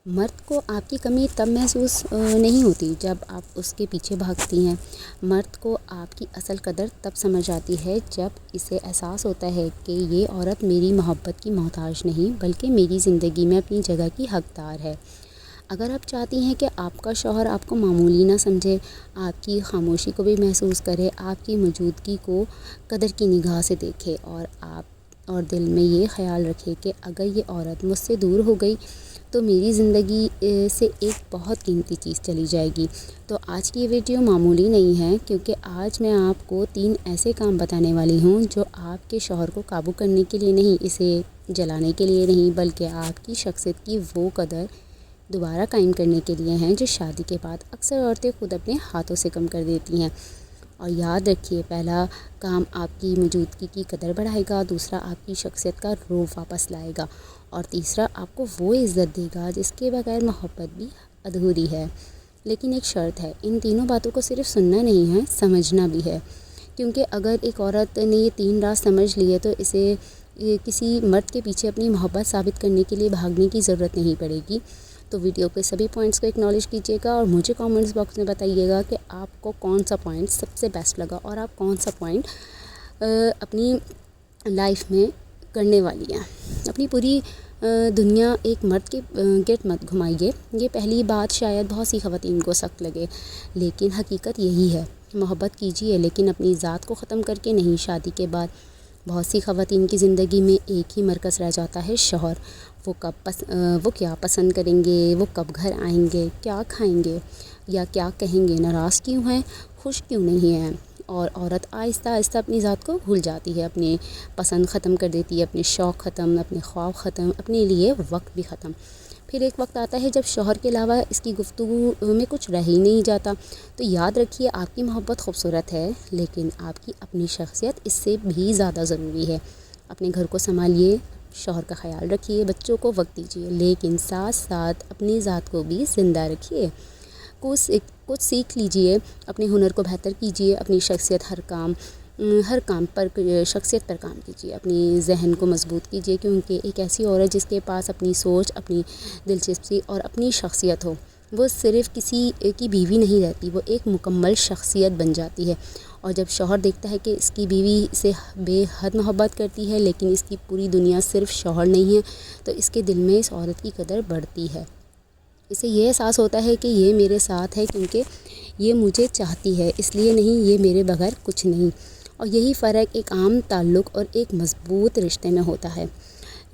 مرد کو آپ کی کمی تب محسوس نہیں ہوتی جب آپ اس کے پیچھے بھاگتی ہیں۔ مرد کو آپ کی اصل قدر تب سمجھ آتی ہے جب اسے احساس ہوتا ہے کہ یہ عورت میری محبت کی محتاج نہیں بلکہ میری زندگی میں اپنی جگہ کی حقدار ہے۔ اگر آپ چاہتی ہیں کہ آپ کا شوہر آپ کو معمولی نہ سمجھے، آپ کی خاموشی کو بھی محسوس کرے، آپ کی موجودگی کو قدر کی نگاہ سے دیکھے اور دل میں یہ خیال رکھے کہ اگر یہ عورت مجھ سے دور ہو گئی تو میری زندگی سے ایک بہت قیمتی چیز چلی جائے گی، تو آج کی یہ ویڈیو معمولی نہیں ہے، کیونکہ آج میں آپ کو 3 ایسے کام بتانے والی ہوں جو آپ کے شوہر کو قابو کرنے کے لیے نہیں، اسے جلانے کے لیے نہیں، بلکہ آپ کی شخصیت کی وہ قدر دوبارہ قائم کرنے کے لیے ہیں جو شادی کے بعد اکثر عورتیں خود اپنے ہاتھوں سے کم کر دیتی ہیں۔ اور یاد رکھیے، پہلا کام آپ کی موجودگی کی قدر بڑھائے گا، دوسرا آپ کی شخصیت کا روح واپس لائے گا، اور تیسرا آپ کو وہ عزت دے گا جس کے بغیر محبت بھی ادھوری ہے۔ لیکن ایک شرط ہے، ان تینوں باتوں کو صرف سننا نہیں ہے، سمجھنا بھی ہے، کیونکہ اگر ایک عورت نے یہ 3 راز سمجھ لیے تو اسے کسی مرد کے پیچھے اپنی محبت ثابت کرنے کے لیے بھاگنے کی ضرورت نہیں پڑے گی۔ تو ویڈیو کے سبھی پوائنٹس کو اکنالج کیجیے گا اور مجھے کامنٹس باکس میں بتائیے گا کہ آپ کو کون سا پوائنٹ سب سے بیسٹ لگا اور آپ کون سا پوائنٹ اپنی لائف میں کرنے والی ہیں۔ اپنی پوری دنیا ایک مرد کے گرد مت گھمائیے۔ یہ پہلی بات شاید بہت سی خواتین کو سخت لگے، لیکن حقیقت یہی ہے۔ محبت کیجیے لیکن اپنی ذات کو ختم کر کے نہیں۔ شادی کے بعد بہت سی خواتین کی زندگی میں ایک ہی مرکز رہ جاتا ہے، شوہر۔ وہ کیا پسند کریں گے، وہ کب گھر آئیں گے، کیا کھائیں گے یا کیا کہیں گے، ناراض کیوں ہیں، خوش کیوں نہیں ہیں۔ اور عورت آہستہ آہستہ اپنی ذات کو بھول جاتی ہے، اپنے پسند ختم کر دیتی ہے، اپنے شوق ختم، اپنے خواب ختم، اپنے لیے وقت بھی ختم۔ پھر ایک وقت آتا ہے جب شوہر کے علاوہ اس کی گفتگو میں کچھ رہ ہی نہیں جاتا۔ تو یاد رکھیے، آپ کی محبت خوبصورت ہے، لیکن آپ کی اپنی شخصیت اس سے بھی زیادہ ضروری ہے۔ اپنے گھر کو سنبھالیے، شوہر کا خیال رکھیے، بچوں کو وقت دیجیے، لیکن ساتھ ساتھ اپنی ذات کو بھی زندہ رکھیے۔ کچھ سیکھ لیجیے، اپنے ہنر کو بہتر کیجیے، اپنی ہر کام پر شخصیت پر کام کیجیے، اپنی ذہن کو مضبوط کیجیے، کیونکہ ایک ایسی عورت جس کے پاس اپنی سوچ، اپنی دلچسپی اور اپنی شخصیت ہو، وہ صرف کسی کی بیوی نہیں رہتی، وہ ایک مکمل شخصیت بن جاتی ہے۔ اور جب شوہر دیکھتا ہے کہ اس کی بیوی سے بے حد محبت کرتی ہے لیکن اس کی پوری دنیا صرف شوہر نہیں ہے، تو اس کے دل میں اس عورت کی قدر بڑھتی ہے۔ اسے یہ احساس ہوتا ہے کہ یہ میرے ساتھ ہے کیونکہ یہ مجھے چاہتی ہے، اس لیے نہیں، یہ میرے بغیر کچھ نہیں۔ اور یہی فرق ایک عام تعلق اور ایک مضبوط رشتے میں ہوتا ہے۔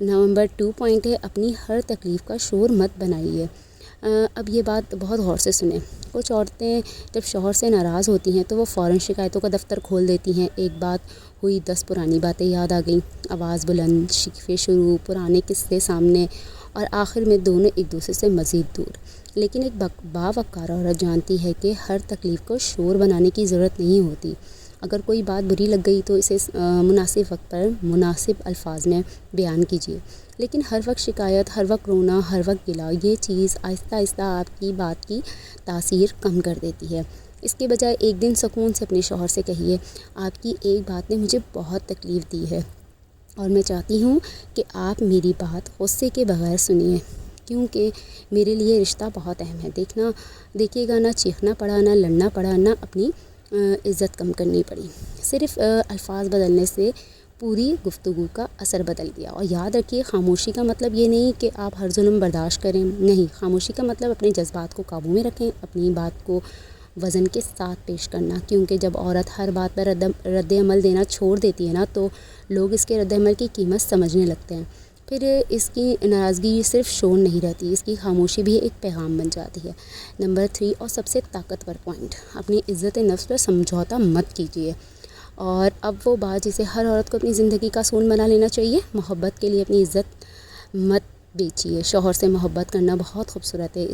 نمبر 2 پوائنٹ ہے، اپنی ہر تکلیف کا شور مت بنائیے۔ اب یہ بات بہت غور سے سنیں۔ کچھ عورتیں جب شوہر سے ناراض ہوتی ہیں تو وہ فوراً شکایتوں کا دفتر کھول دیتی ہیں۔ ایک بات ہوئی، 10 پرانی باتیں یاد آ گئیں، آواز بلند، شکوے شروع، پرانے قصے سامنے، اور آخر میں دونوں ایک دوسرے سے مزید دور۔ لیکن ایک باوقار عورت جانتی ہے کہ ہر تکلیف کو شور بنانے کی ضرورت نہیں ہوتی۔ اگر کوئی بات بری لگ گئی تو اسے مناسب وقت پر مناسب الفاظ میں بیان کیجیے، لیکن ہر وقت شکایت، ہر وقت رونا، ہر وقت گلہ، یہ چیز آہستہ آہستہ آپ کی بات کی تاثیر کم کر دیتی ہے۔ اس کے بجائے ایک دن سکون سے اپنے شوہر سے کہیے، آپ کی ایک بات نے مجھے بہت تکلیف دی ہے اور میں چاہتی ہوں کہ آپ میری بات غصے کے بغیر سنیے، کیونکہ میرے لیے رشتہ بہت اہم ہے۔ دیکھیے گا، نہ چیخنا پڑا، نہ لڑنا پڑا، نہ اپنی عزت کم کرنی پڑی۔ صرف الفاظ بدلنے سے پوری گفتگو کا اثر بدل گیا۔ اور یاد رکھیے، خاموشی کا مطلب یہ نہیں کہ آپ ہر ظلم برداشت کریں، نہیں، خاموشی کا مطلب اپنے جذبات کو قابو میں رکھیں، اپنی بات کو وزن کے ساتھ پیش کرنا، کیونکہ جب عورت ہر بات پر رد عمل دینا چھوڑ دیتی ہے نا، تو لوگ اس کے رد عمل کی قیمت سمجھنے لگتے ہیں۔ پھر اس کی ناراضگی صرف شور نہیں رہتی، اس کی خاموشی بھی ایک پیغام بن جاتی ہے۔ نمبر 3 اور سب سے طاقتور پوائنٹ، اپنی عزت نفس پر سمجھوتا مت کیجیے۔ اور اب وہ بات جسے ہر عورت کو اپنی زندگی کا اصول بنا لینا چاہیے، محبت کے لیے اپنی عزت مت بیچیے۔ شوہر سے محبت کرنا بہت خوبصورت ہے،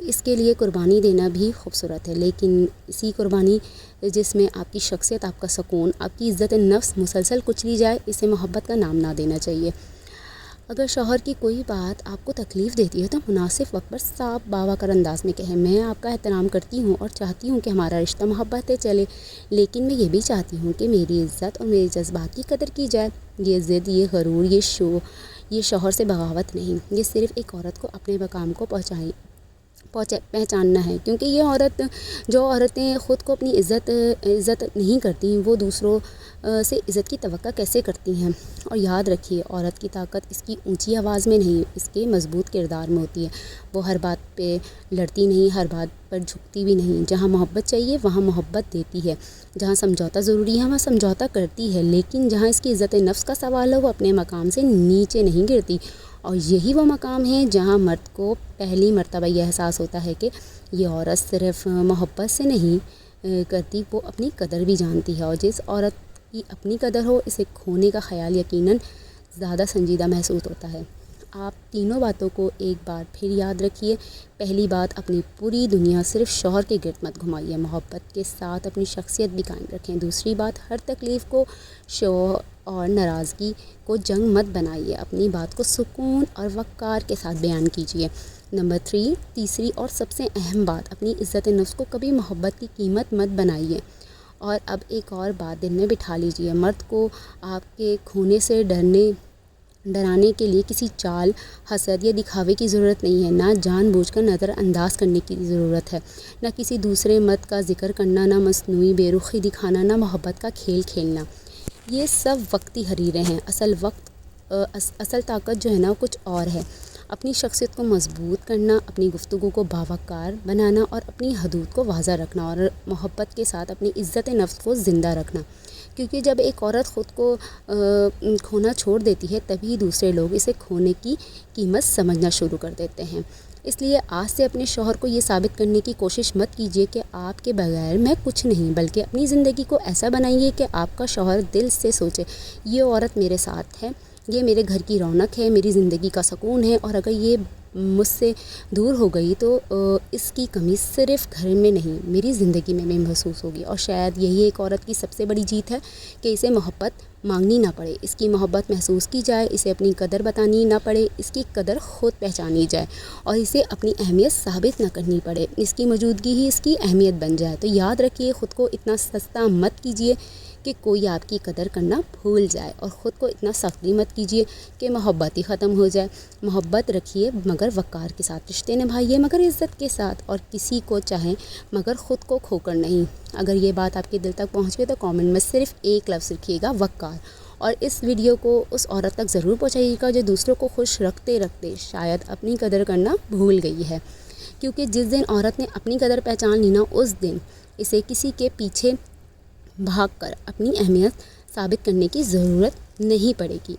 اس کے لیے قربانی دینا بھی خوبصورت ہے، لیکن اسی قربانی جس میں آپ کی شخصیت، آپ کا سکون، آپ کی عزت نفس مسلسل کچلی جائے، اسے محبت کا نام نہ دینا چاہیے۔ اگر شوہر کی کوئی بات آپ کو تکلیف دیتی ہے تو مناسب وقت پر صاف باوقار انداز میں کہیں، میں آپ کا احترام کرتی ہوں اور چاہتی ہوں کہ ہمارا رشتہ محبت سے چلے، لیکن میں یہ بھی چاہتی ہوں کہ میری عزت اور میرے جذبات کی قدر کی جائے۔ یہ ضد، یہ غرور، یہ شوہر سے بغاوت نہیں، یہ صرف ایک عورت کو اپنے مقام کو پہچاننا ہے، کیونکہ یہ جو عورتیں خود کو اپنی عزت نہیں کرتی، وہ دوسروں سے عزت کی توقع کیسے کرتی ہیں؟ اور یاد رکھیے، عورت کی طاقت اس کی اونچی آواز میں نہیں، اس کے مضبوط کردار میں ہوتی ہے۔ وہ ہر بات پہ لڑتی نہیں، ہر بات پر جھکتی بھی نہیں۔ جہاں محبت چاہیے وہاں محبت دیتی ہے، جہاں سمجھوتا ضروری ہے وہاں سمجھوتا کرتی ہے، لیکن جہاں اس کی عزت نفس کا سوال ہے وہ اپنے مقام سے نیچے نہیں گرتی۔ اور یہی وہ مقام ہے جہاں مرد کو پہلی مرتبہ یہ احساس ہوتا ہے کہ یہ عورت صرف محبت سے نہیں کرتی، وہ اپنی قدر بھی جانتی ہے، اور جس عورت کی اپنی قدر ہو اسے کھونے کا خیال یقیناً زیادہ سنجیدہ محسوس ہوتا ہے۔ آپ تینوں باتوں کو ایک بار پھر یاد رکھیے۔ پہلی بات، اپنی پوری دنیا صرف شوہر کے گرد مت گھمائیے، محبت کے ساتھ اپنی شخصیت بھی قائم رکھیں۔ دوسری بات، ہر تکلیف کو اور ناراضگی کو جنگ مت بنائیے، اپنی بات کو سکون اور وقار کے ساتھ بیان کیجیے۔ نمبر 3، تیسری اور سب سے اہم بات، اپنی عزت نفس کو کبھی محبت کی قیمت مت بنائیے۔ اور اب ایک اور بات دل میں بٹھا لیجیے، مرد کو آپ کے کھونے سے ڈرانے کے لیے کسی چال، حسد یا دکھاوے کی ضرورت نہیں ہے، نہ جان بوجھ کر نظر انداز کرنے کی ضرورت ہے، نہ کسی دوسرے مرد کا ذکر کرنا، نہ مصنوعی بے رخی دکھانا، نہ محبت کا کھیل کھیلنا۔ یہ سب وقتی حریریں ہیں، اصل طاقت جو ہے نا کچھ اور ہے۔ اپنی شخصیت کو مضبوط کرنا، اپنی گفتگو کو باوقار بنانا اور اپنی حدود کو واضح رکھنا، اور محبت کے ساتھ اپنی عزت نفس کو زندہ رکھنا، کیونکہ جب ایک عورت خود کو کھونا چھوڑ دیتی ہے تبھی دوسرے لوگ اسے کھونے کی قیمت سمجھنا شروع کر دیتے ہیں۔ اس لیے آج سے اپنے شوہر کو یہ ثابت کرنے کی کوشش مت کیجیے کہ آپ کے بغیر میں کچھ نہیں، بلکہ اپنی زندگی کو ایسا بنائیے کہ آپ کا شوہر دل سے سوچے، یہ عورت میرے ساتھ ہے، یہ میرے گھر کی رونق ہے، میری زندگی کا سکون ہے، اور اگر یہ مجھ سے دور ہو گئی تو اس کی کمی صرف گھر میں نہیں میری زندگی میں بھی محسوس ہوگی۔ اور شاید یہی ایک عورت کی سب سے بڑی جیت ہے کہ اسے محبت مانگنی نہ پڑے، اس کی محبت محسوس کی جائے، اسے اپنی قدر بتانی نہ پڑے، اس کی قدر خود پہچانی جائے، اور اسے اپنی اہمیت ثابت نہ کرنی پڑے، اس کی موجودگی ہی اس کی اہمیت بن جائے۔ تو یاد رکھیے، خود کو اتنا سستا مت کیجیے کہ کوئی آپ کی قدر کرنا بھول جائے، اور خود کو اتنا سختی مت کیجیے کہ محبت ہی ختم ہو جائے۔ محبت رکھیے مگر وقار کے ساتھ، رشتے نبھائیے مگر عزت کے ساتھ، اور کسی کو چاہیں مگر خود کو کھو کر نہیں۔ اگر یہ بات آپ کے دل تک پہنچ گئی تو کامنٹ میں صرف ایک لفظ لکھیے گا، وقار، اور اس ویڈیو کو اس عورت تک ضرور پہنچائیے گا جو دوسروں کو خوش رکھتے رکھتے شاید اپنی قدر کرنا بھول گئی ہے، کیونکہ جس دن عورت نے اپنی قدر پہچان لی نا، اس دن اسے کسی کے پیچھے بھاگ کر اپنی اہمیت ثابت کرنے کی ضرورت نہیں پڑے گی۔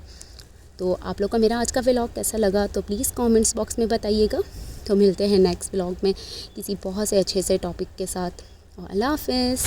تو آپ لوگ کا میرا آج کا ولاگ کیسا لگا تو پلیز کامنٹس باکس میں بتائیے گا۔ تو ملتے ہیں نیکسٹ ولاگ میں کسی بہت سے اچھے سے ٹاپک کے ساتھ، اور اللہ حافظ۔